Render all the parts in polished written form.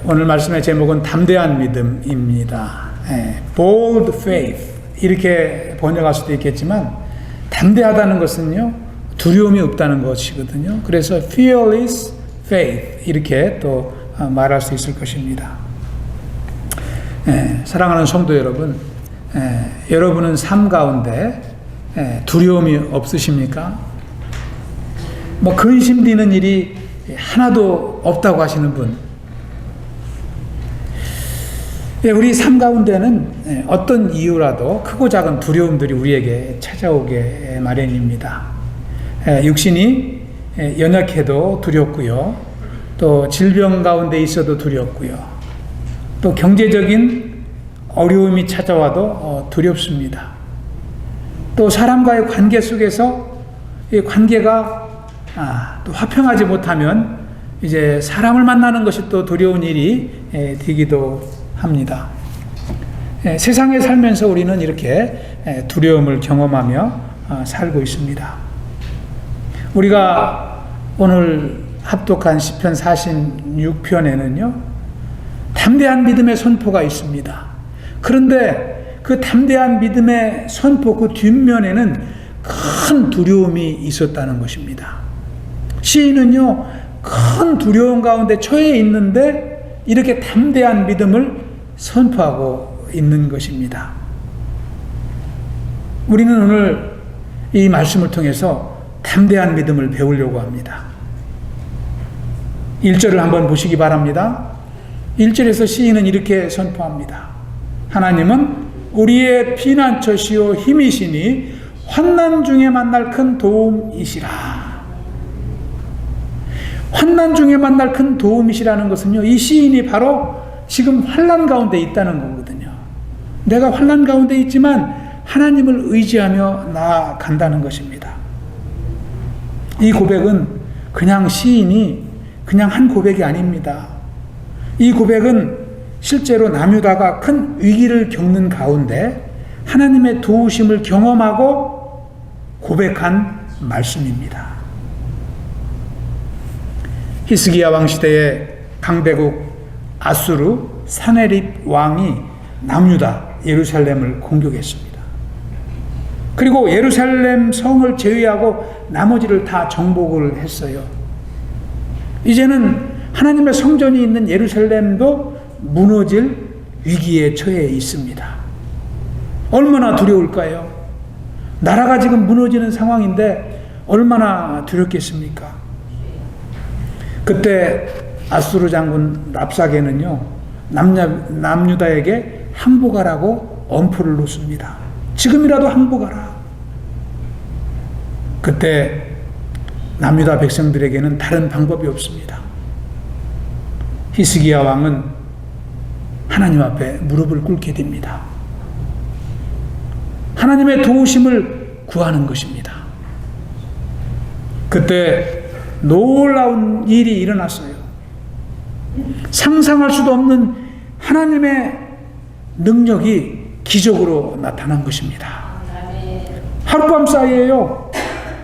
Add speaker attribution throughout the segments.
Speaker 1: 오늘 말씀의 제목은 담대한 믿음입니다. bold faith 이렇게 번역할 수도 있겠지만 담대하다는 것은요 두려움이 없다는 것이거든요. 그래서 fearless faith 이렇게 또 말할 수 있을 것입니다. 사랑하는 성도 여러분, 여러분은 삶 가운데 두려움이 없으십니까? 뭐 근심되는 일이 하나도 없다고 하시는 분, 우리 삶 가운데는 어떤 이유라도 크고 작은 두려움들이 우리에게 찾아오게 마련입니다. 육신이 연약해도 두렵고요. 또 질병 가운데 있어도 두렵고요. 또 경제적인 어려움이 찾아와도 두렵습니다. 또 사람과의 관계 속에서 이 관계가 또 화평하지 못하면 이제 사람을 만나는 것이 또 두려운 일이 되기도 합니다. 세상에 살면서 우리는 이렇게 두려움을 경험하며 살고 있습니다. 우리가 오늘 합독한 시편 46편에는요 담대한 믿음의 선포가 있습니다. 그런데 그 담대한 믿음의 선포 그 뒷면에는 큰 두려움이 있었다는 것입니다. 시인은요 큰 두려움 가운데 처해 있는데 이렇게 담대한 믿음을 선포하고 있는 것입니다. 우리는 오늘 이 말씀을 통해서 담대한 믿음을 배우려고 합니다. 1절을 한번 보시기 바랍니다. 1절에서 시인은 이렇게 선포합니다. 하나님은 우리의 피난처시요 힘이시니 환난 중에 만날 큰 도움이시라. 환난 중에 만날 큰 도움이시라는 것은요, 이 시인이 바로 지금 환난 가운데 있다는 거거든요. 내가 환난 가운데 있지만 하나님을 의지하며 나아간다는 것입니다. 이 고백은 그냥 시인이 그냥 한 고백이 아닙니다. 이 고백은 실제로 남유다가 큰 위기를 겪는 가운데 하나님의 도우심을 경험하고 고백한 말씀입니다. 히스기야 왕 시대에 강대국 아수르 사네립 왕이 남유다 예루살렘을 공격했습니다. 그리고 예루살렘 성을 제외하고 나머지를 다 정복을 했어요. 이제는 하나님의 성전이 있는 예루살렘도 무너질 위기에 처해 있습니다. 얼마나 두려울까요? 나라가 지금 무너지는 상황인데 얼마나 두렵겠습니까? 그때 아수르 장군 랍사게는요 남유다에게 항복하라고 엄포를 놓습니다. 지금이라도 항복하라. 그때 남유다 백성들에게는 다른 방법이 없습니다. 히스기야 왕은 하나님 앞에 무릎을 꿇게 됩니다. 하나님의 도우심을 구하는 것입니다. 그때 놀라운 일이 일어났어요. 상상할 수도 없는 하나님의 능력이 기적으로 나타난 것입니다. 하룻밤 사이에요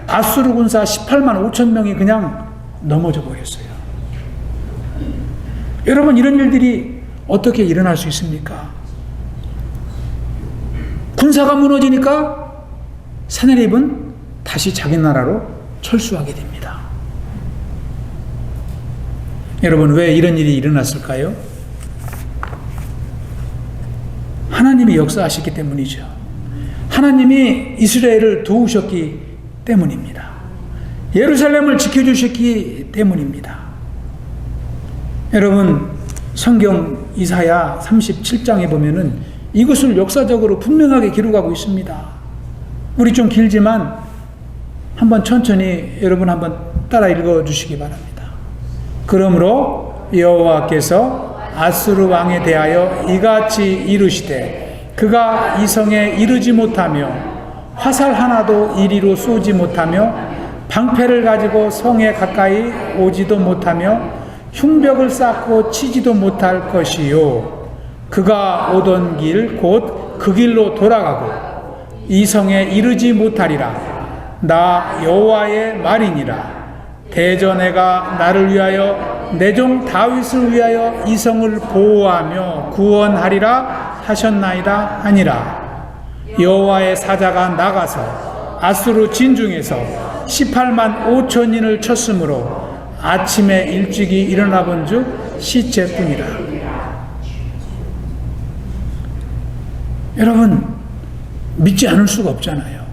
Speaker 1: 아수르 군사 18만 5천 명이 그냥 넘어져 버렸어요. 여러분, 이런 일들이 어떻게 일어날 수 있습니까? 군사가 무너지니까 사네립은 다시 자기 나라로 철수하게 됩니다. 여러분, 왜 이런 일이 일어났을까요? 하나님이 역사하셨기 때문이죠. 하나님이 이스라엘을 도우셨기 때문입니다. 예루살렘을 지켜주셨기 때문입니다. 여러분, 성경 이사야 37장에 보면은 이것을 역사적으로 분명하게 기록하고 있습니다. 우리 좀 길지만 한번 천천히 여러분 한번 따라 읽어주시기 바랍니다. 그러므로 여호와께서 아수르 왕에 대하여 이같이 이르시되 그가 이 성에 이르지 못하며 화살 하나도 이리로 쏘지 못하며 방패를 가지고 성에 가까이 오지도 못하며 흉벽을 쌓고 치지도 못할 것이요 그가 오던 길 곧 그 길로 돌아가고 이 성에 이르지 못하리라. 나 여호와의 말이니라. 대전에가 나를 위하여 내 종 다윗을 위하여 이 성을 보호하며 구원하리라 하셨나이다 하니라. 여호와의 사자가 나가서 아수르 진중에서 18만 5천인을 쳤으므로 아침에 일찍이 일어나 본즉 시체뿐이라. 여러분, 믿지 않을 수가 없잖아요.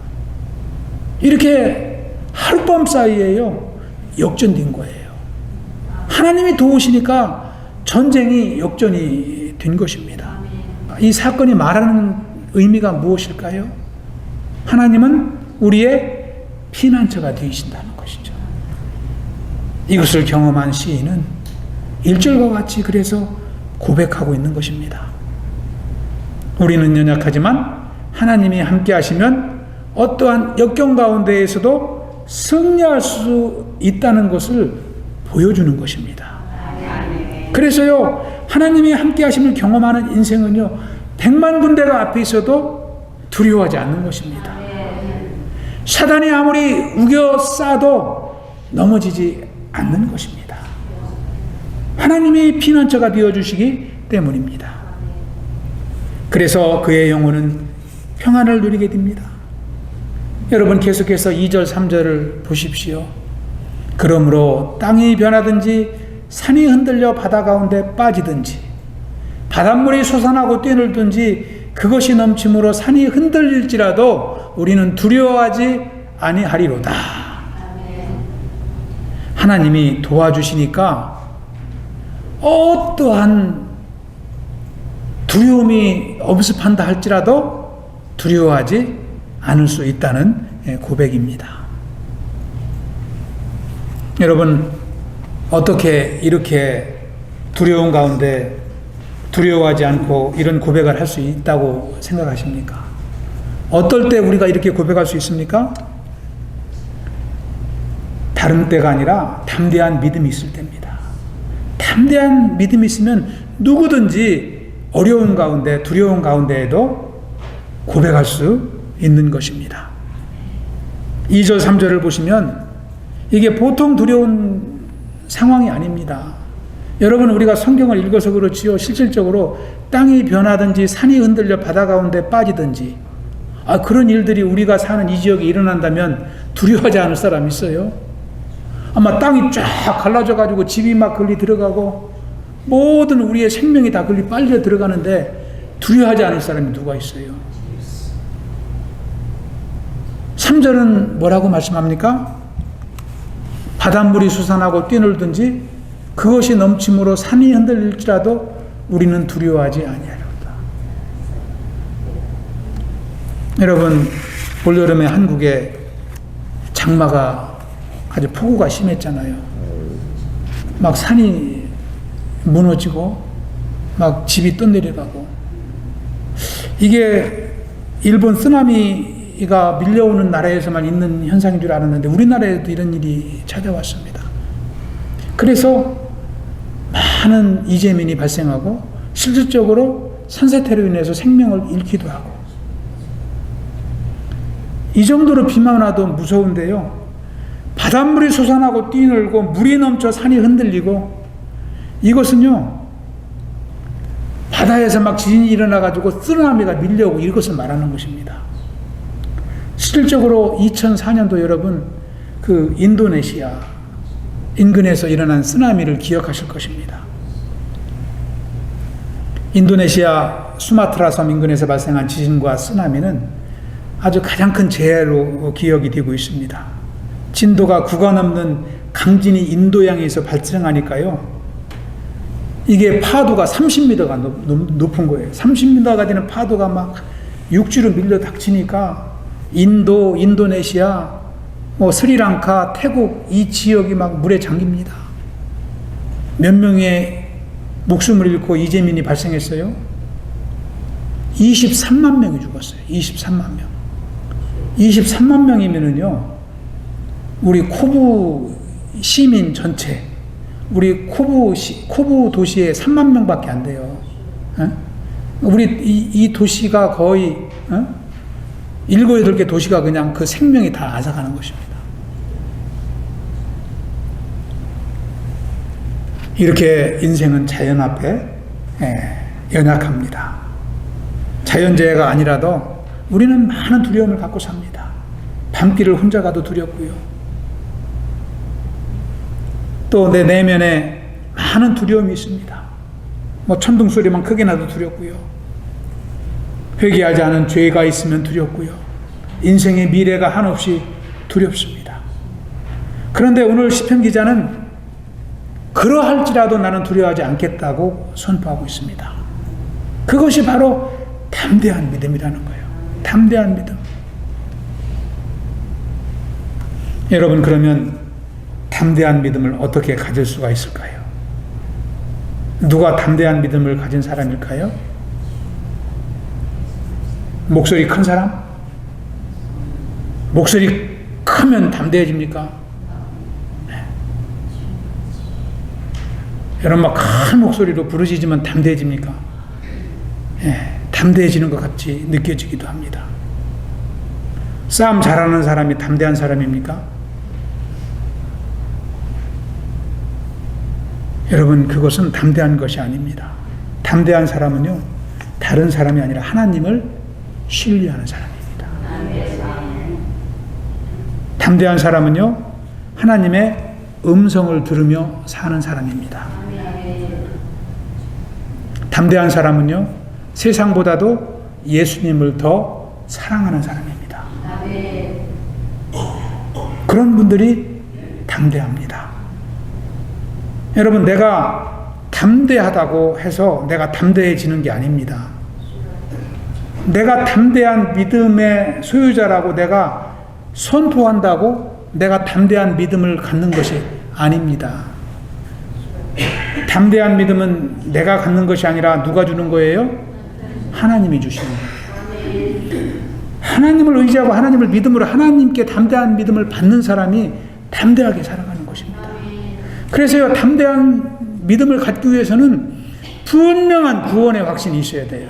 Speaker 1: 이렇게 하룻밤 사이에요, 역전된 거예요. 하나님이 도우시니까 전쟁이 역전이 된 것입니다. 이 사건이 말하는 의미가 무엇일까요? 하나님은 우리의 피난처가 되신다는 것이죠. 이것을 경험한 시인은 1절과 같이 그래서 고백하고 있는 것입니다. 우리는 연약하지만 하나님이 함께 하시면 어떠한 역경 가운데에서도 승리할 수 있다는 것을 보여주는 것입니다. 그래서요, 하나님이 함께 하심을 경험하는 인생은요, 100만 군대가 앞에 있어도 두려워하지 않는 것입니다. 사단이 아무리 우겨싸도 넘어지지 않는 것입니다. 하나님이 피난처가 되어주시기 때문입니다. 그래서 그의 영혼은 평안을 누리게 됩니다. 여러분, 계속해서 2절 3절을 보십시오. 그러므로 땅이 변하든지 산이 흔들려 바다 가운데 빠지든지 바닷물이 솟아나고 뛰놀든지 그것이 넘침으로 산이 흔들릴지라도 우리는 두려워하지 아니하리로다. 하나님이 도와주시니까 어떠한 두려움이 엄습한다 할지라도 두려워하지 않을 수 있다는 고백입니다. 여러분, 어떻게 이렇게 두려운 가운데 두려워하지 않고 이런 고백을 할 수 있다고 생각하십니까? 어떨 때 우리가 이렇게 고백할 수 있습니까? 다른 때가 아니라 담대한 믿음이 있을 때입니다. 담대한 믿음이 있으면 누구든지 어려운 가운데, 두려운 가운데에도 고백할 수 있는 것입니다. 2절 3절을 보시면 이게 보통 두려운 상황이 아닙니다. 여러분, 우리가 성경을 읽어서 그렇지요, 실질적으로 땅이 변하든지 산이 흔들려 바다 가운데 빠지든지 그런 일들이 우리가 사는 이 지역에 일어난다면 두려워하지 않을 사람 있어요? 아마 땅이 쫙 갈라져 가지고 집이 막 걸리 들어가고 모든 우리의 생명이 다 걸리 빨려 들어가는데 두려워하지 않을 사람이 누가 있어요? 3절은 뭐라고 말씀합니까? 바닷물이 솟아나고 뛰놀든지 그것이 넘침으로 산이 흔들릴지라도 우리는 두려워하지 아니하리로다. 여러분, 올여름에 한국에 장마가 아주 폭우가 심했잖아요. 막 산이 무너지고 막 집이 떠내려가고, 이게 일본 쓰나미가 밀려오는 나라에서만 있는 현상인 줄 알았는데 우리나라에도 이런 일이 찾아왔습니다. 그래서 많은 이재민이 발생하고 실질적으로 산사태로 인해서 생명을 잃기도 하고, 이 정도로 비만 와도 무서운데요, 바닷물이 솟아나고 뛰놀고 물이 넘쳐 산이 흔들리고, 이것은요 바다에서 막 지진이 일어나가지고 쓰나미가 밀려오고 이것을 말하는 것입니다. 실질적으로 2004년도 여러분, 그 인도네시아 인근에서 일어난 쓰나미를 기억하실 것입니다. 인도네시아 수마트라 섬 인근에서 발생한 지진과 쓰나미는 아주 가장 큰 재해로 기억이 되고 있습니다. 진도가 9가 넘는 강진이 인도양에서 발생하니까요, 이게 파도가 30m가 높은 거예요. 30m가 되는 파도가 막 육지로 밀려 닥치니까 인도, 인도네시아, 스리랑카, 태국 이 지역이 막 물에 잠깁니다. 몇 명의 목숨을 잃고 이재민이 발생했어요. 23만 명이 죽었어요. 23만 명. 23만 명이면은요, 우리 코부 시민 전체, 우리 코부 도시에 3만 명밖에 안 돼요. 우리 이 도시가 거의 7, 8개 도시가 그냥 그 생명이 다 앗아가는 것입니다. 이렇게 인생은 자연 앞에 연약합니다. 자연재해가 아니라도 우리는 많은 두려움을 갖고 삽니다. 밤길을 혼자 가도 두렵고요. 또 내 내면에 많은 두려움이 있습니다. 뭐 천둥 소리만 크게 나도 두렵고요. 회개하지 않은 죄가 있으면 두렵고요. 인생의 미래가 한없이 두렵습니다. 그런데 오늘 시편 기자는 그러할지라도 나는 두려워하지 않겠다고 선포하고 있습니다. 그것이 바로 담대한 믿음이라는 거예요. 담대한 믿음. 여러분, 그러면 담대한 믿음을 어떻게 가질 수가 있을까요? 누가 담대한 믿음을 가진 사람일까요? 목소리 큰 사람? 목소리 크면 담대해집니까? 네. 여러분, 막 큰 목소리로 부르짖으면 담대해집니까? 네. 담대해지는 것 같이 느껴지기도 합니다. 싸움 잘하는 사람이 담대한 사람입니까? 여러분, 그것은 담대한 것이 아닙니다. 담대한 사람은요, 다른 사람이 아니라 하나님을 신뢰하는 사람입니다. 담대한 사람은요, 하나님의 음성을 들으며 사는 사람입니다. 담대한 사람은요, 세상보다도 예수님을 더 사랑하는 사람입니다. 그런 분들이 담대합니다. 여러분, 내가 담대하다고 해서 내가 담대해지는 게 아닙니다. 내가 담대한 믿음의 소유자라고 내가 선포한다고 내가 담대한 믿음을 갖는 것이 아닙니다. 담대한 믿음은 내가 갖는 것이 아니라 누가 주는 거예요? 하나님이 주시는 거예요. 하나님을 의지하고 하나님을 믿음으로 하나님께 담대한 믿음을 받는 사람이 담대하게 살아가는 것입니다. 그래서요, 담대한 믿음을 갖기 위해서는 분명한 구원의 확신이 있어야 돼요.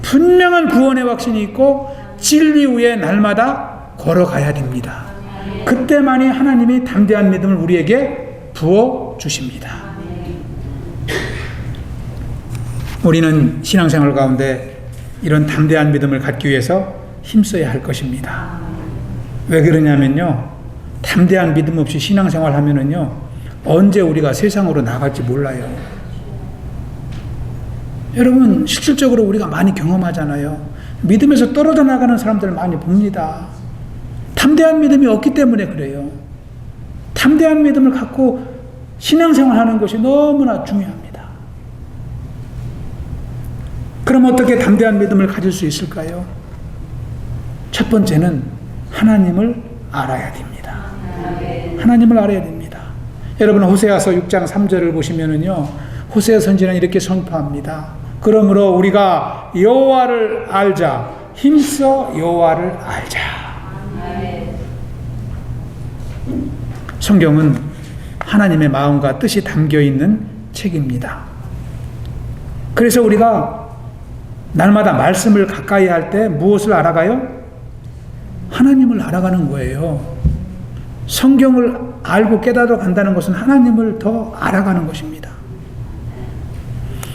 Speaker 1: 분명한 구원의 확신이 있고 진리 위에 날마다 걸어가야 됩니다. 그때만이 하나님이 담대한 믿음을 우리에게 부어주십니다. 우리는 신앙생활 가운데 이런 담대한 믿음을 갖기 위해서 힘써야 할 것입니다. 왜 그러냐면요, 담대한 믿음 없이 신앙생활 하면은요, 언제 우리가 세상으로 나갈지 몰라요. 여러분, 실질적으로 우리가 많이 경험하잖아요. 믿음에서 떨어져 나가는 사람들 많이 봅니다. 담대한 믿음이 없기 때문에 그래요. 담대한 믿음을 갖고 신앙생활 하는 것이 너무나 중요합니다. 그럼 어떻게 담대한 믿음을 가질 수 있을까요? 첫 번째는 하나님을 알아야 됩니다. 하나님을 알아야 됩니다. 여러분, 호세아서 6장 3절을 보시면은요, 호세아 선지자는 이렇게 선포합니다. 그러므로 우리가 여호와를 알자, 힘써 여호와를 알자. 성경은 하나님의 마음과 뜻이 담겨 있는 책입니다. 그래서 우리가 날마다 말씀을 가까이 할 때 무엇을 알아가요? 하나님을 알아가는 거예요. 성경을 알고 깨달아 간다는 것은 하나님을 더 알아가는 것입니다.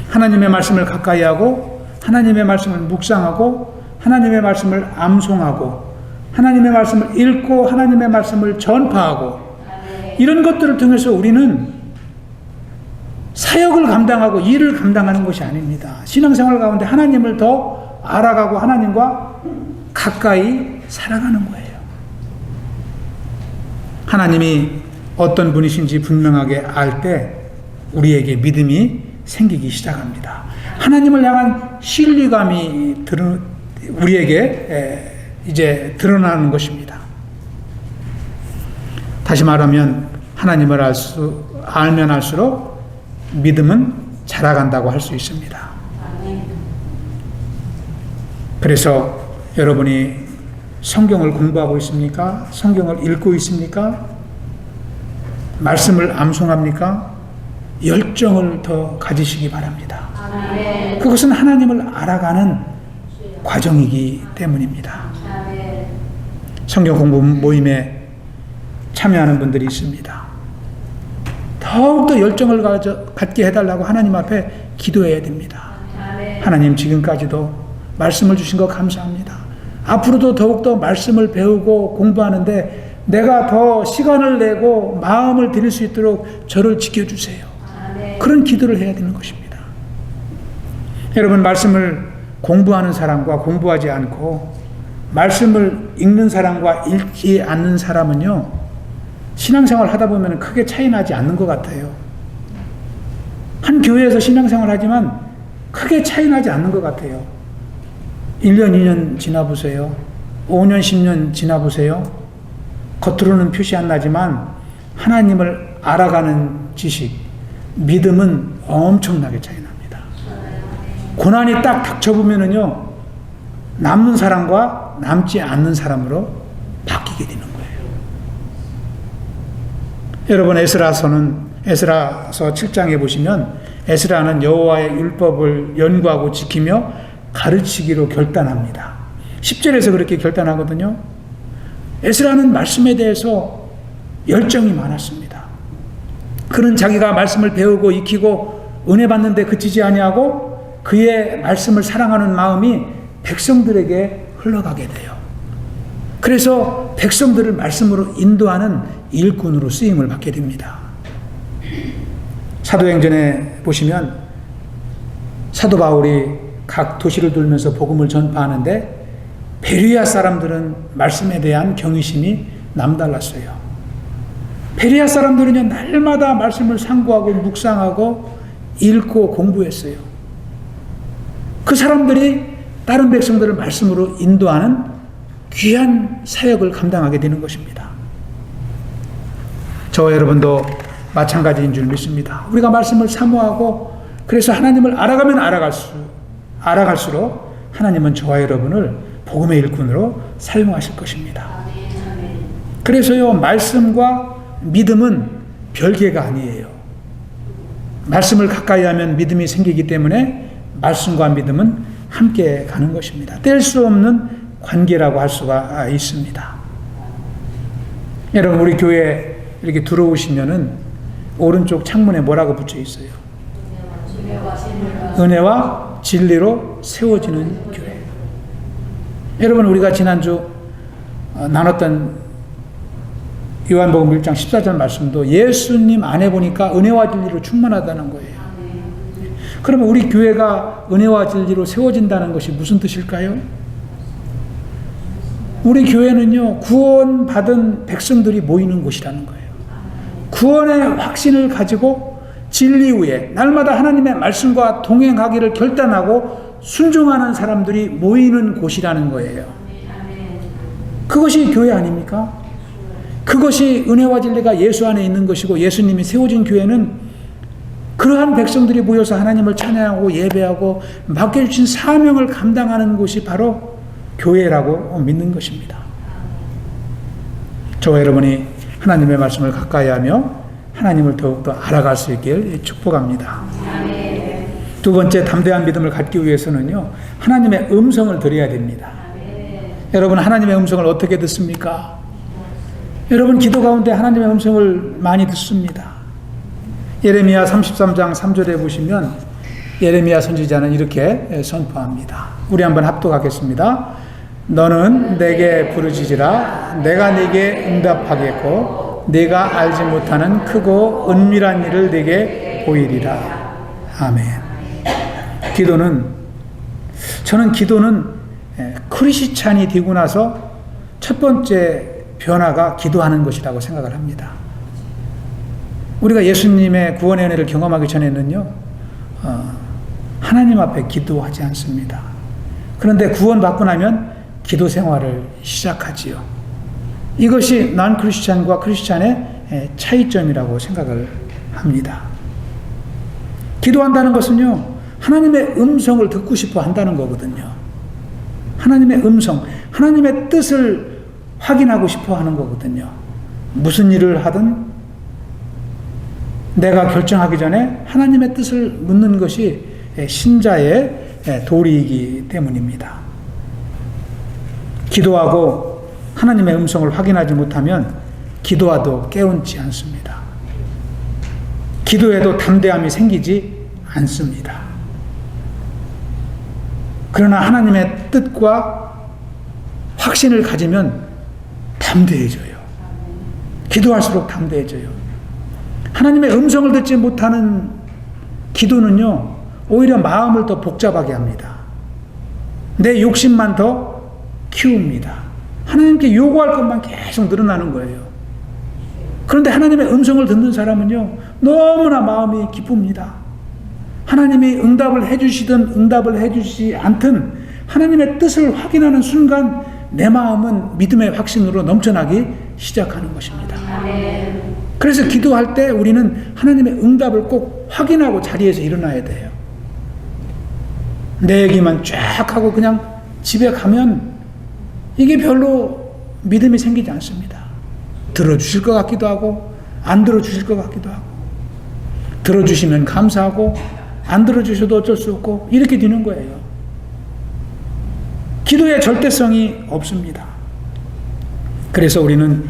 Speaker 1: 하나님의 말씀을 가까이 하고 하나님의 말씀을 묵상하고 하나님의 말씀을 암송하고 하나님의 말씀을 읽고 하나님의 말씀을 전파하고 이런 것들을 통해서 우리는 사역을 감당하고 일을 감당하는 것이 아닙니다. 신앙생활 가운데 하나님을 더 알아가고 하나님과 가까이 살아가는 거예요. 하나님이 어떤 분이신지 분명하게 알 때 우리에게 믿음이 생기기 시작합니다. 하나님을 향한 신뢰감이 우리에게 이제 드러나는 것입니다. 다시 말하면 하나님을 알면 알수록 믿음은 자라간다고 할 수 있습니다. 그래서 여러분이 성경을 공부하고 있습니까? 성경을 읽고 있습니까? 말씀을 암송합니까? 열정을 더 가지시기 바랍니다. 그것은 하나님을 알아가는 과정이기 때문입니다. 성경 공부 모임에 참여하는 분들이 있습니다. 더욱더 열정을 갖게 해달라고 하나님 앞에 기도해야 됩니다. 하나님, 지금까지도 말씀을 주신 거 감사합니다. 앞으로도 더욱더 말씀을 배우고 공부하는데 내가 더 시간을 내고 마음을 들일 수 있도록 저를 지켜주세요. 그런 기도를 해야 되는 것입니다. 여러분, 말씀을 공부하는 사람과 공부하지 않고 말씀을 읽는 사람과 읽지 않는 사람은요, 신앙생활 하다 보면 크게 차이 나지 않는 것 같아요. 한 교회에서 신앙생활 하지만 크게 차이 나지 않는 것 같아요. 1년, 2년 지나보세요. 5년, 10년 지나보세요. 겉으로는 표시 안 나지만 하나님을 알아가는 지식, 믿음은 엄청나게 차이 납니다. 고난이 딱 닥쳐보면은요, 남는 사람과 남지 않는 사람으로 바뀌게 되는 거예요. 여러분, 에스라서 7장에 보시면 에스라는 여호와의 율법을 연구하고 지키며 가르치기로 결단합니다. 10절에서 그렇게 결단하거든요. 에스라는 말씀에 대해서 열정이 많았습니다. 그는 자기가 말씀을 배우고 익히고 은혜 받는데 그치지 아니하고 그의 말씀을 사랑하는 마음이 백성들에게 흘러가게 돼요. 그래서 백성들을 말씀으로 인도하는 일꾼으로 쓰임을 받게 됩니다. 사도행전에 보시면 사도 바울이 각 도시를 돌면서 복음을 전파하는데 베리아 사람들은 말씀에 대한 경외심이 남달랐어요. 베리아 사람들은요, 날마다 말씀을 상고하고 묵상하고 읽고 공부했어요. 그 사람들이 다른 백성들을 말씀으로 인도하는 귀한 사역을 감당하게 되는 것입니다. 저와 여러분도 마찬가지인 줄 믿습니다. 우리가 말씀을 사모하고 그래서 하나님을 알아가면 알아갈수록 하나님은 저와 여러분을 복음의 일꾼으로 사용하실 것입니다. 그래서요, 말씀과 믿음은 별개가 아니에요. 말씀을 가까이 하면 믿음이 생기기 때문에 말씀과 믿음은 함께 가는 것입니다. 뗄 수 없는 관계라고 할 수가 있습니다. 여러분, 우리 교회 이렇게 들어오시면은 오른쪽 창문에 뭐라고 붙여 있어요? 은혜와 진리로 세워지는 교회. 여러분, 우리가 지난주 나눴던 요한복음 1장 14절 말씀도 예수님 안에 보니까 은혜와 진리로 충만하다는 거예요. 그러면 우리 교회가 은혜와 진리로 세워진다는 것이 무슨 뜻일까요? 우리 교회는요, 구원받은 백성들이 모이는 곳이라는 거예요. 구원의 확신을 가지고 진리 위에 날마다 하나님의 말씀과 동행하기를 결단하고 순종하는 사람들이 모이는 곳이라는 거예요. 그것이 교회 아닙니까? 그것이 은혜와 진리가 예수 안에 있는 것이고, 예수님이 세워진 교회는 그러한 백성들이 모여서 하나님을 찬양하고 예배하고 맡겨주신 사명을 감당하는 곳이 바로 교회라고 믿는 것입니다. 저와 여러분이 하나님의 말씀을 가까이 하며 하나님을 더욱더 알아갈 수 있길 축복합니다. 두 번째, 담대한 믿음을 갖기 위해서는요, 하나님의 음성을 들어야 됩니다. 여러분, 하나님의 음성을 어떻게 듣습니까? 여러분, 기도 가운데 하나님의 음성을 많이 듣습니다. 예레미야 33장 3절에 보시면 예레미야 선지자는 이렇게 선포합니다. 우리 한번 합독하겠습니다. 너는 내게 부르짖으라. 내가 네게 응답하겠고 네가 알지 못하는 크고 은밀한 일을 네게 보이리라. 아멘. 저는 기도는 크리스찬이 되고 나서 첫 번째 변화가 기도하는 것이라고 생각을 합니다. 우리가 예수님의 구원의 은혜를 경험하기 전에는요, 하나님 앞에 기도하지 않습니다. 그런데 구원받고 나면 기도 생활을 시작하지요. 이것이 난 크리스찬과 크리스찬의 차이점이라고 생각을 합니다. 기도한다는 것은요, 하나님의 음성을 듣고 싶어 한다는 거거든요. 하나님의 음성, 하나님의 뜻을 확인하고 싶어 하는 거거든요. 무슨 일을 하든 내가 결정하기 전에 하나님의 뜻을 묻는 것이 신자의 도리이기 때문입니다. 기도하고 하나님의 음성을 확인하지 못하면 기도와도 깨운지 않습니다. 기도에도 담대함이 생기지 않습니다. 그러나 하나님의 뜻과 확신을 가지면 담대해져요. 기도할수록 담대해져요. 하나님의 음성을 듣지 못하는 기도는요, 오히려 마음을 더 복잡하게 합니다. 내 욕심만 더 키웁니다. 하나님께 요구할 것만 계속 늘어나는 거예요. 그런데 하나님의 음성을 듣는 사람은요, 너무나 마음이 기쁩니다. 하나님이 응답을 해주시든 응답을 해주시지 않든 하나님의 뜻을 확인하는 순간 내 마음은 믿음의 확신으로 넘쳐나기 시작하는 것입니다. 그래서 기도할 때 우리는 하나님의 응답을 꼭 확인하고 자리에서 일어나야 돼요. 내 얘기만 쫙 하고 그냥 집에 가면 이게 별로 믿음이 생기지 않습니다. 들어주실 것 같기도 하고 안 들어주실 것 같기도 하고, 들어주시면 감사하고 안 들어주셔도 어쩔 수 없고, 이렇게 되는 거예요. 기도의 절대성이 없습니다. 그래서 우리는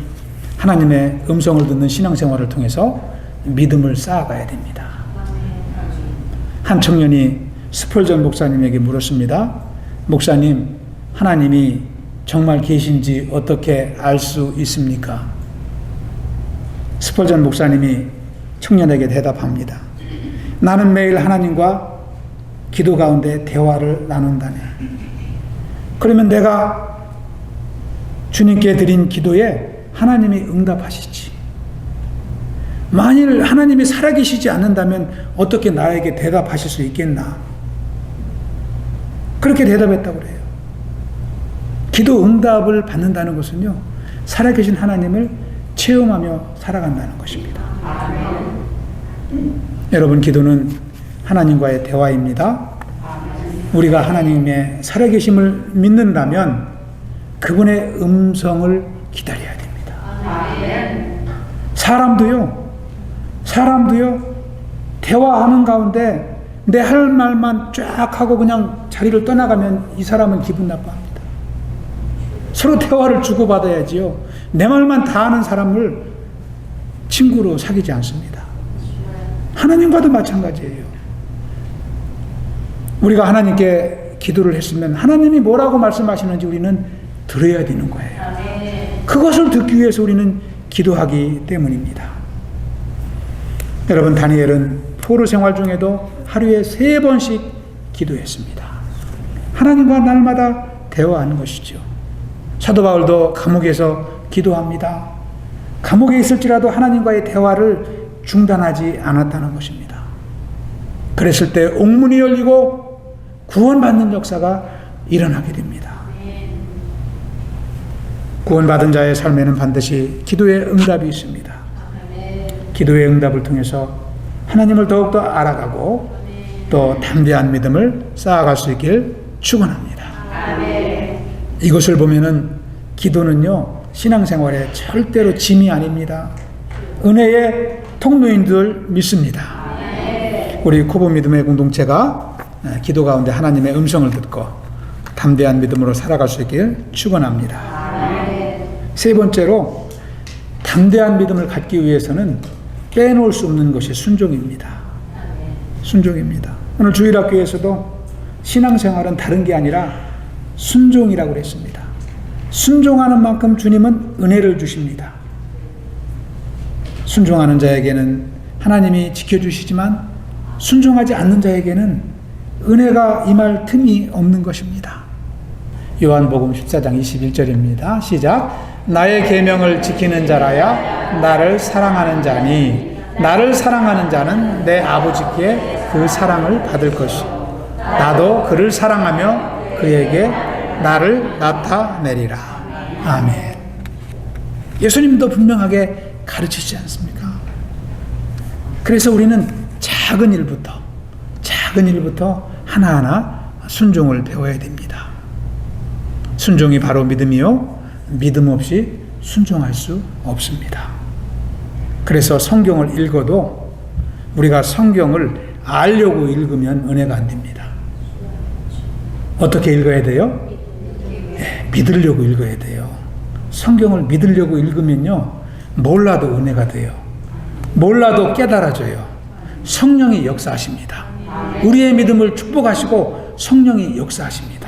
Speaker 1: 하나님의 음성을 듣는 신앙생활을 통해서 믿음을 쌓아가야 됩니다. 한 청년이 스펄전 목사님에게 물었습니다. 목사님, 하나님이 정말 계신지 어떻게 알 수 있습니까? 스펄전 목사님이 청년에게 대답합니다. 나는 매일 하나님과 기도 가운데 대화를 나눈다네. 그러면 내가 주님께 드린 기도에 하나님이 응답하시지. 만일 하나님이 살아계시지 않는다면 어떻게 나에게 대답하실 수 있겠나? 그렇게 대답했다고 그래요. 기도 응답을 받는다는 것은요, 살아계신 하나님을 체험하며 살아간다는 것입니다. 여러분, 기도는 하나님과의 대화입니다. 우리가 하나님의 살아계심을 믿는다면 그분의 음성을 기다려야 됩니다. 사람도요, 대화하는 가운데 내 할 말만 쫙 하고 그냥 자리를 떠나가면 이 사람은 기분 나빠합니다. 서로 대화를 주고받아야지요. 내 말만 다 하는 사람을 친구로 사귀지 않습니다. 하나님과도 마찬가지예요. 우리가 하나님께 기도를 했으면 하나님이 뭐라고 말씀하시는지 우리는 들어야 되는 거예요. 그것을 듣기 위해서 우리는 기도하기 때문입니다. 여러분, 다니엘은 포로 생활 중에도 하루에 3번씩 기도했습니다. 하나님과 날마다 대화하는 것이죠. 사도 바울도 감옥에서 기도합니다. 감옥에 있을지라도 하나님과의 대화를 중단하지 않았다는 것입니다. 그랬을 때 옥문이 열리고 구원받는 역사가 일어나게 됩니다. 구원받은 자의 삶에는 반드시 기도의 응답이 있습니다. 기도의 응답을 통해서 하나님을 더욱더 알아가고 또 담대한 믿음을 쌓아갈 수 있길 축원합니다. 이것을 보면은 기도는요, 신앙생활에 절대로 짐이 아닙니다. 은혜의 통로인 줄 믿습니다. 우리 코보 믿음의 공동체가 기도 가운데 하나님의 음성을 듣고 담대한 믿음으로 살아갈 수 있길 축원합니다. 3번째로, 담대한 믿음을 갖기 위해서는 빼놓을 수 없는 것이 순종입니다. 순종입니다. 오늘 주일학교에서도 신앙생활은 다른 게 아니라 순종이라고 그랬습니다. 순종하는 만큼 주님은 은혜를 주십니다. 순종하는 자에게는 하나님이 지켜주시지만 순종하지 않는 자에게는 은혜가 임할 틈이 없는 것입니다. 요한복음 14장 21절입니다. 시작. 나의 계명을 지키는 자라야 나를 사랑하는 자니 나를 사랑하는 자는 내 아버지께 그 사랑을 받을 것이요 나도 그를 사랑하며 그에게 나를 나타내리라. 아멘. 예수님도 분명하게 가르치지 않습니까? 그래서 우리는 작은 일부터 하나하나 순종을 배워야 됩니다. 순종이 바로 믿음이요, 믿음 없이 순종할 수 없습니다. 그래서 성경을 읽어도 우리가 성경을 알려고 읽으면 은혜가 안 됩니다. 어떻게 읽어야 돼요? 믿으려고 읽어야 돼요. 성경을 믿으려고 읽으면요, 몰라도 은혜가 돼요. 몰라도 깨달아져요. 성령이 역사하십니다. 우리의 믿음을 축복하시고 성령이 역사하십니다.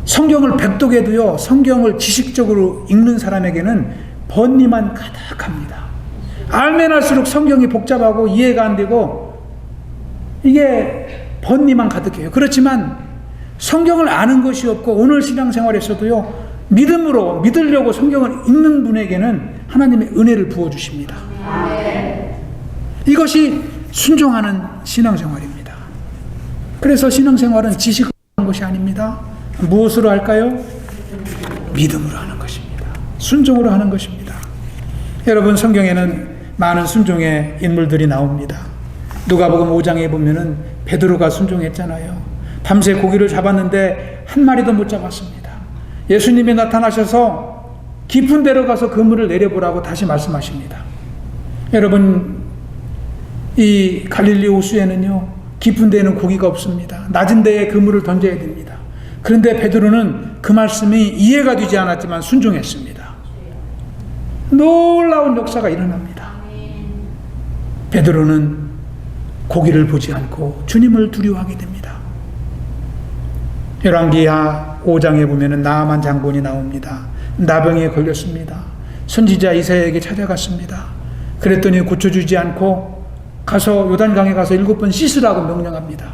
Speaker 1: 성경을 백독해도요, 성경을 지식적으로 읽는 사람에게는 번뇌만 가득합니다. 알면 알수록 성경이 복잡하고 이해가 안 되고 이게 번뇌만 가득해요. 그렇지만 성경을 아는 것이 없고 오늘 신앙생활에서도요, 믿음으로 믿으려고 성경을 읽는 분에게는 하나님의 은혜를 부어주십니다. 이것이 순종하는 신앙생활입니다. 그래서 신앙생활은 지식으로 하는 것이 아닙니다. 무엇으로 할까요? 믿음으로 하는 것입니다. 순종으로 하는 것입니다. 여러분, 성경에는 많은 순종의 인물들이 나옵니다. 누가복음 5장에 보면은 베드로가 순종했잖아요. 밤새 고기를 잡았는데 한 마리도 못 잡았습니다. 예수님이 나타나셔서 깊은 데로 가서 그물을 내려보라고 다시 말씀하십니다. 여러분, 이 갈릴리 호수에는요, 깊은 데에는 고기가 없습니다. 낮은 데에 그물을 던져야 됩니다. 그런데 베드로는 그 말씀이 이해가 되지 않았지만 순종했습니다. 놀라운 역사가 일어납니다. 베드로는 고기를 보지 않고 주님을 두려워하게 됩니다. 열왕기하 5장에 보면은 나아만 장군이 나옵니다. 나병에 걸렸습니다. 선지자 이사야에게 찾아갔습니다. 그랬더니 고쳐주지 않고 가서 요단강에 가서 7번 씻으라고 명령합니다.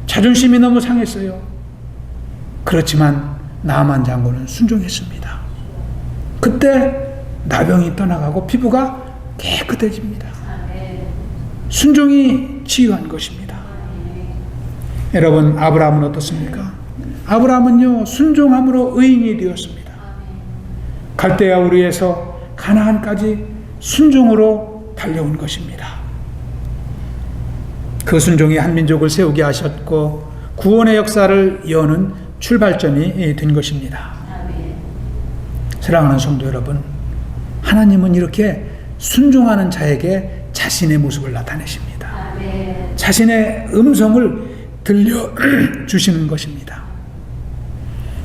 Speaker 1: 자존심이 너무 상했어요. 그렇지만 나아만 장군은 순종했습니다. 그때 나병이 떠나가고 피부가 깨끗해집니다. 순종이 치유한 것입니다. 여러분, 아브라함은 어떻습니까? 아브라함은요, 순종함으로 의인이 되었습니다. 갈대아 우르에서 가나안까지 순종으로 달려온 것입니다. 그 순종이 한 민족을 세우게 하셨고 구원의 역사를 여는 출발점이 된 것입니다. 사랑하는 성도 여러분, 하나님은 이렇게 순종하는 자에게 자신의 모습을 나타내십니다. 자신의 음성을 들려주시는 것입니다.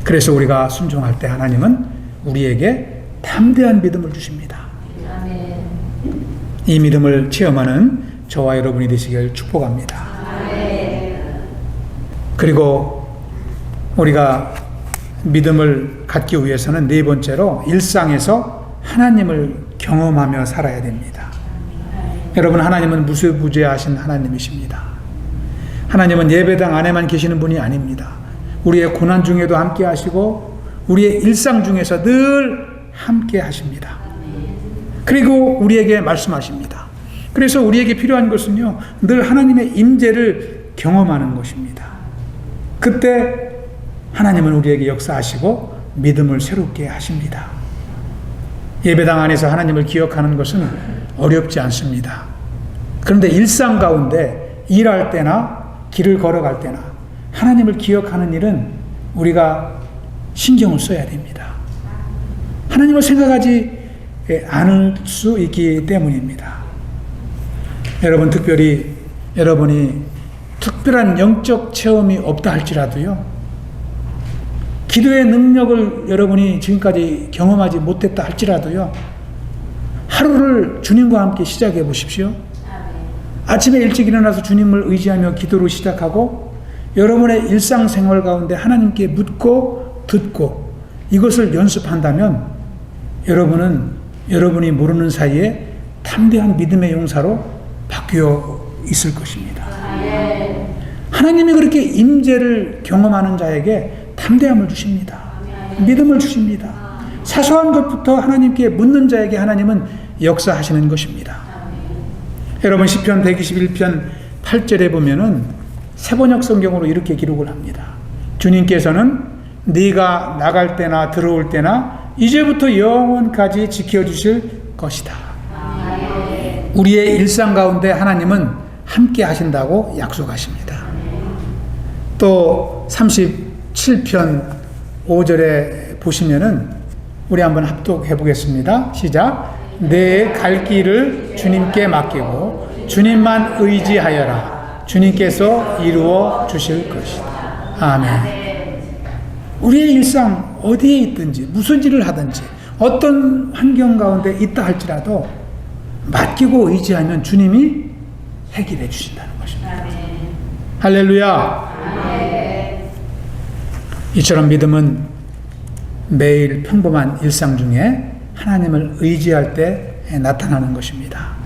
Speaker 1: 그래서 우리가 순종할 때 하나님은 우리에게 담대한 믿음을 주십니다. 이 믿음을 체험하는 저와 여러분이 되시길 축복합니다. 그리고 우리가 믿음을 갖기 위해서는 네 번째로 일상에서 하나님을 경험하며 살아야 됩니다. 여러분, 하나님은 무소부재하신 하나님이십니다. 하나님은 예배당 안에만 계시는 분이 아닙니다. 우리의 고난 중에도 함께 하시고 우리의 일상 중에서 늘 함께 하십니다. 그리고 우리에게 말씀하십니다. 그래서 우리에게 필요한 것은요, 늘 하나님의 임재를 경험하는 것입니다. 그때 하나님은 우리에게 역사하시고 믿음을 새롭게 하십니다. 예배당 안에서 하나님을 기억하는 것은 어렵지 않습니다. 그런데 일상 가운데 일할 때나 길을 걸어갈 때나 하나님을 기억하는 일은 우리가 신경을 써야 됩니다. 하나님을 생각하지 않을 수 있기 때문입니다. 여러분, 특별히 여러분이 특별한 영적 체험이 없다 할지라도요, 기도의 능력을 여러분이 지금까지 경험하지 못했다 할지라도요, 하루를 주님과 함께 시작해 보십시오. 아침에 일찍 일어나서 주님을 의지하며 기도를 시작하고 여러분의 일상생활 가운데 하나님께 묻고 듣고 이것을 연습한다면 여러분은 여러분이 모르는 사이에 담대한 믿음의 용사로 바뀌어 있을 것입니다. 하나님이 그렇게 임재를 경험하는 자에게 담대함을 주십니다. 믿음을 주십니다. 사소한 것부터 하나님께 묻는 자에게 하나님은 역사하시는 것입니다. 여러분, 시편 121편 8절에 보면은 세번역 성경으로 이렇게 기록을 합니다. 주님께서는 네가 나갈 때나 들어올 때나 이제부터 영원까지 지켜주실 것이다. 우리의 일상 가운데 하나님은 함께 하신다고 약속하십니다. 또 37편 5절에 보시면은 우리 한번 합독해 보겠습니다. 시작. 내 갈 길을 주님께 맡기고 주님만 의지하여라. 주님께서 이루어 주실 것이다. 아멘. 우리의 일상 어디에 있든지 무슨 일을 하든지 어떤 환경 가운데 있다 할지라도 맡기고 의지하면 주님이 해결해 주신다는 것입니다. 할렐루야. 이처럼 믿음은 매일 평범한 일상 중에 하나님을 의지할 때 나타나는 것입니다.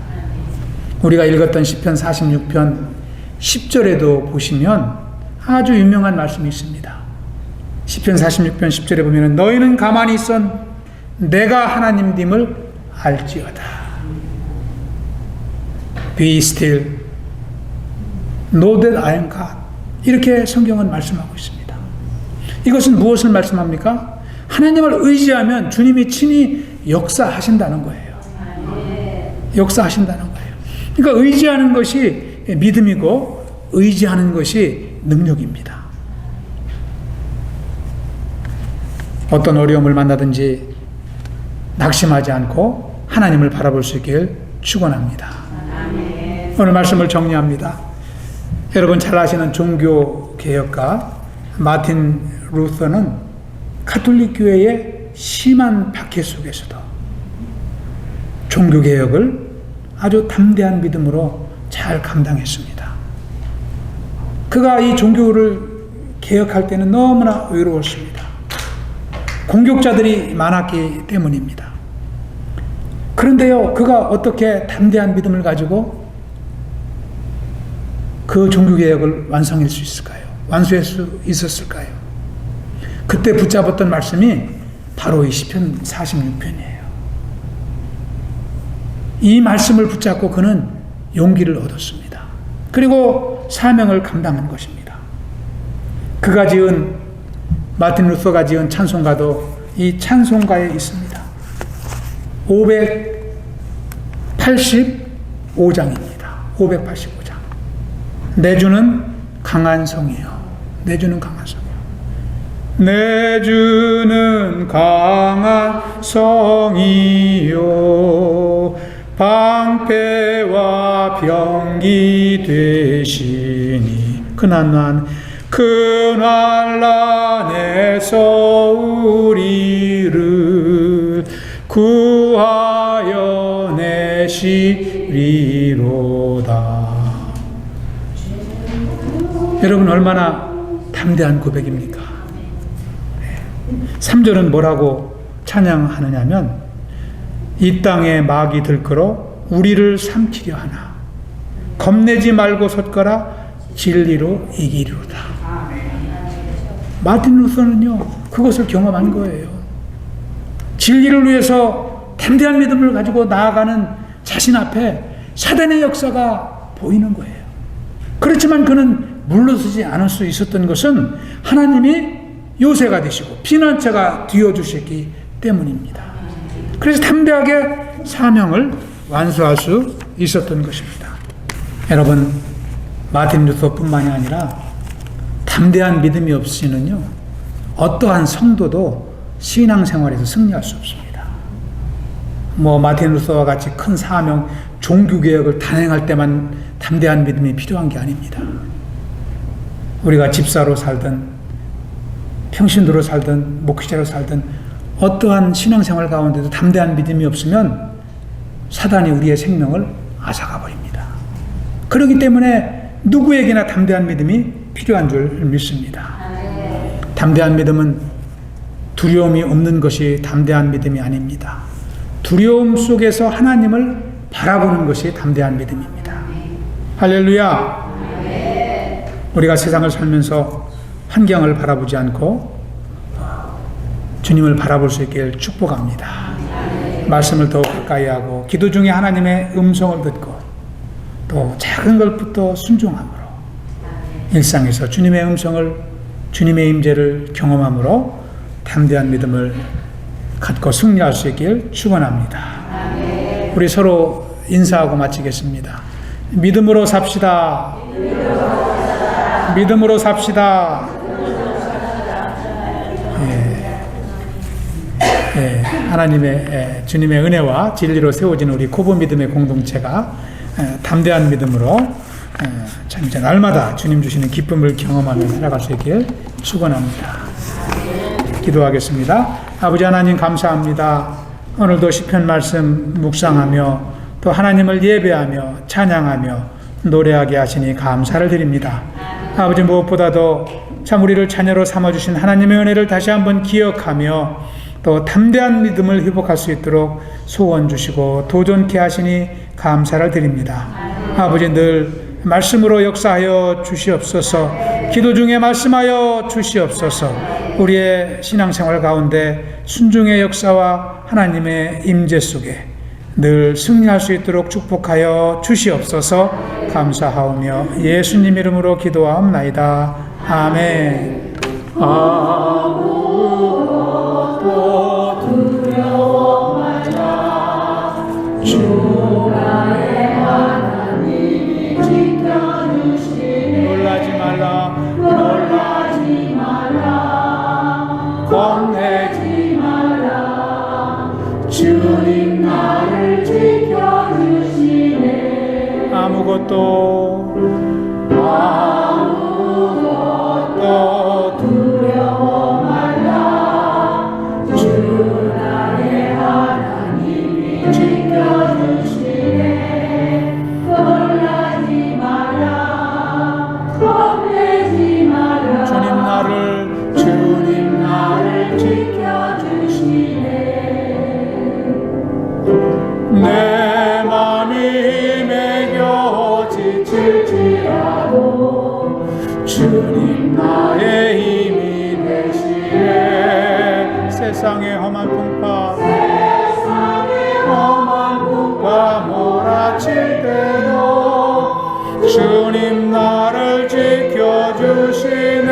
Speaker 1: 우리가 읽었던 시편 46편 10절에도 보시면 아주 유명한 말씀이 있습니다. 시편 46편 10절에 보면 너희는 가만히 있어 내가 하나님임을 알지어다. Be still, know that I am God. 이렇게 성경은 말씀하고 있습니다. 이것은 무엇을 말씀합니까? 하나님을 의지하면 주님이 친히 역사하신다는 거예요. 역사하신다는 거예요. 그러니까 의지하는 것이 믿음이고 의지하는 것이 능력입니다. 어떤 어려움을 만나든지 낙심하지 않고 하나님을 바라볼 수 있길 축원합니다. 오늘 말씀을 정리합니다. 여러분 잘 아시는 종교개혁가 마틴 루터는 가톨릭 교회의 심한 박해 속에서도 종교개혁을 아주 담대한 믿음으로 잘 감당했습니다. 그가 이 종교를 개혁할 때는 너무나 외로웠습니다. 공격자들이 많았기 때문입니다. 그런데요, 그가 어떻게 담대한 믿음을 가지고 그 종교개혁을 완성할 수 있을까요? 완수할 수 있었을까요? 그때 붙잡았던 말씀이 바로 이 시편 46편이에요. 이 말씀을 붙잡고 그는 용기를 얻었습니다. 그리고 사명을 감당한 것입니다. 그가 지은 마틴 루터가 지은 찬송가도 이 찬송가에 있습니다. 585장입니다. 585장. 내 주는 강한 성이요. 내 주는 강한 성이요. 내 주는 강한 성이요. 방패와 병기 되시니 그 난란에서 우리를 구하여 내시리로다. 여러분 얼마나 담대한 고백입니까? 3절은 뭐라고 찬양하느냐면 이 땅에 마귀 들끓어 우리를 삼키려 하나 겁내지 말고 섰거라 진리로 이기리로다. 마틴 루터는요 그것을 경험한 거예요. 진리를 위해서 담대한 믿음을 가지고 나아가는 자신 앞에 사단의 역사가 보이는 거예요. 그렇지만 그는 물러서지 않을 수 있었던 것은 하나님이 요새가 되시고 피난처가 되어주셨기 때문입니다. 그래서 담대하게 사명을 완수할 수 있었던 것입니다. 여러분 마틴 루터뿐만이 아니라 담대한 믿음이 없이는요 어떠한 성도도 신앙생활에서 승리할 수 없습니다. 마틴 루터와 같이 큰 사명, 종교개혁을 단행할 때만 담대한 믿음이 필요한 게 아닙니다. 우리가 집사로 살든 평신도로 살든 목회자로 살든 어떠한 신앙생활 가운데도 담대한 믿음이 없으면 사단이 우리의 생명을 앗아가 버립니다. 그렇기 때문에 누구에게나 담대한 믿음이 필요한 줄 믿습니다. 담대한 믿음은 두려움이 없는 것이 담대한 믿음이 아닙니다. 두려움 속에서 하나님을 바라보는 것이 담대한 믿음입니다. 할렐루야. 우리가 세상을 살면서 환경을 바라보지 않고 주님을 바라볼 수 있길 축복합니다. 말씀을 더 가까이 하고 기도 중에 하나님의 음성을 듣고 또 작은 것부터 순종함으로 일상에서 주님의 음성을 주님의 임재를 경험함으로 담대한 믿음을 갖고 승리할 수 있길 축원합니다. 우리 서로 인사하고 마치겠습니다. 믿음으로 삽시다. 믿음으로 삽시다. 하나님의 주님의 은혜와 진리로 세워진 우리 코보 믿음의 공동체가 담대한 믿음으로 참 이제 날마다 주님 주시는 기쁨을 경험하며 살아갈 수 있길 축원합니다. 기도하겠습니다. 아버지 하나님 감사합니다. 오늘도 시편 말씀 묵상하며 또 하나님을 예배하며 찬양하며 노래하게 하시니 감사를 드립니다. 아버지, 무엇보다도 참 우리를 자녀로 삼아주신 하나님의 은혜를 다시 한번 기억하며 또 담대한 믿음을 회복할 수 있도록 소원 주시고 도전케 하시니 감사를 드립니다. 아버지, 늘 말씀으로 역사하여 주시옵소서. 기도 중에 말씀하여 주시옵소서. 우리의 신앙생활 가운데 순종의 역사와 하나님의 임재 속에 늘 승리할 수 있도록 축복하여 주시옵소서. 감사하오며 예수님 이름으로 기도하옵나이다. 아멘. 아무것도 두려워 말라. 주 나의 하나님이 지켜주시네. 놀라지 말라. 놀라지 말라. 겁내지 말라. 주님 나를 지켜주시네. 아무것도 두려워 말라. 주 나의 하나님이 지켜주시네. 놀라지 마라. 겁내지 마라. 주님 나를 지켜주시네. 내 맘이 힘에 겨워 지칠지라도 주님 나의 힘이 되시네. 세상의 험한 풍파 몰아칠 때도 주님 나를 지켜주시네.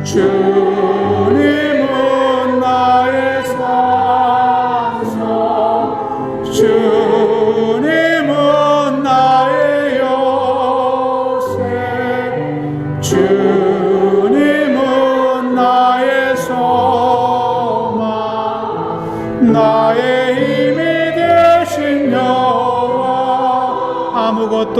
Speaker 1: 주님은 나의 산소, 주님은 나의 요새, 주님은 나의 소망, 나의 힘이 되신 여호와. 아무것도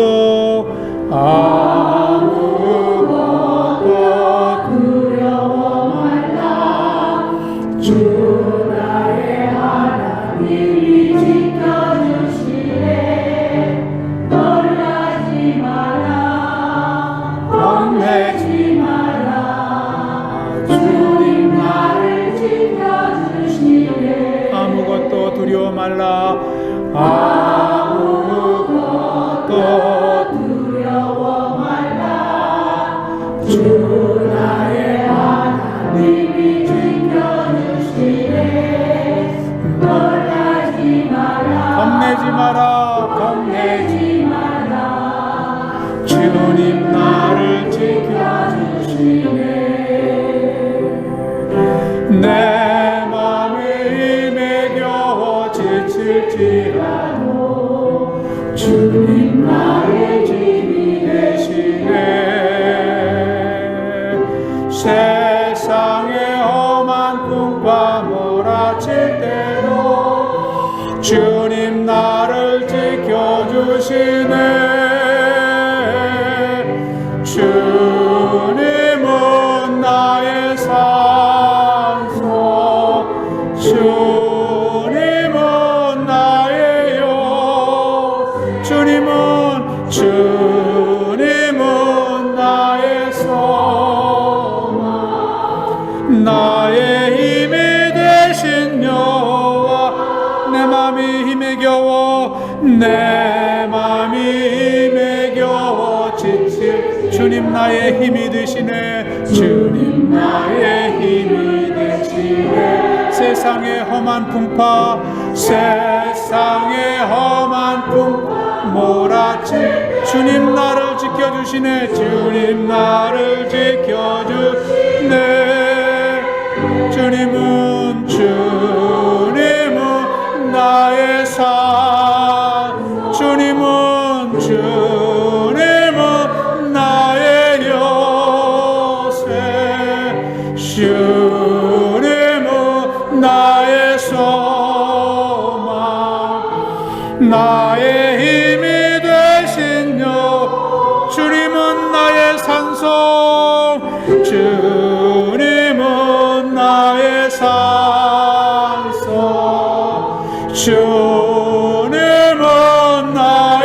Speaker 1: 두려워 말라. 주 나의 하나님이 지켜주시네. 놀라지 마라. 겁내지 마라. 주님 나를 지켜주시네. 아무것도 두려워 말라. 아무것도 두려워 말라. 주 나의 하나님이 지켜주시네. 놀라지 마라. 겁내지 마라. 겁내지 마라. 주님 나를 지켜주시네. 내 맘에 힘에 겨워 지칠지라도 주님 나의 힘이 되시네. 세상의 험한 풍파 몰아칠 때도 주님 나를 지켜주시네. 주님은 나의 산소, 주님은 나의 요, 주님은 나의 소망, 나의 힘이 되신 여호와. 내 맘이 힘에 겨워, 내 맘이 힘에 겨워 지칠 주님 나의 힘이 되시네. 주님 나의 힘이 되시네. 세상의 험한 풍파, 세상의 험한 풍파 몰아칠 주님 나를 지켜주시네. 주님 나를 지켜주시네. 주님은 나의 산, 주님은 나의 요새, 주님은 나의 소망, 나의 힘이 되신 여, 주님은 나의 산소, 주님은 나의 산소, 주님은 나의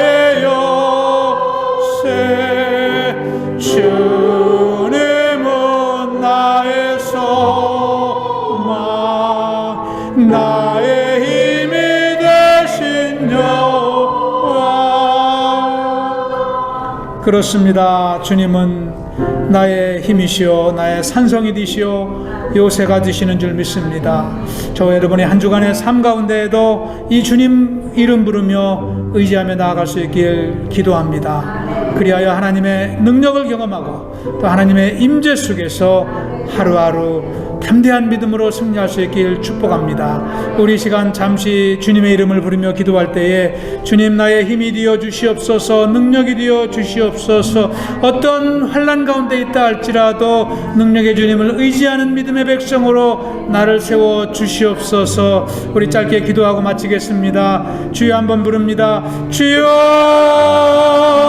Speaker 1: 그렇습니다. 주님은 나의 힘이시오, 나의 산성이 되시오, 요새가 되시는 줄 믿습니다. 저 여러분의 한 주간의 삶 가운데에도 이 주님 이름 부르며 의지하며 나아갈 수 있길 기도합니다. 그리하여 하나님의 능력을 경험하고 또 하나님의 임재 속에서 하루하루 담대한 믿음으로 승리할 수 있길 축복합니다. 우리 시간 잠시 주님의 이름을 부르며 기도할 때에 주님 나의 힘이 되어 주시옵소서, 능력이 되어 주시옵소서, 어떤 환난 가운데 있다 할지라도 능력의 주님을 의지하는 믿음의 백성으로 나를 세워 주시옵소서. 우리 짧게 기도하고 마치겠습니다. 주여 한번 부릅니다. 주여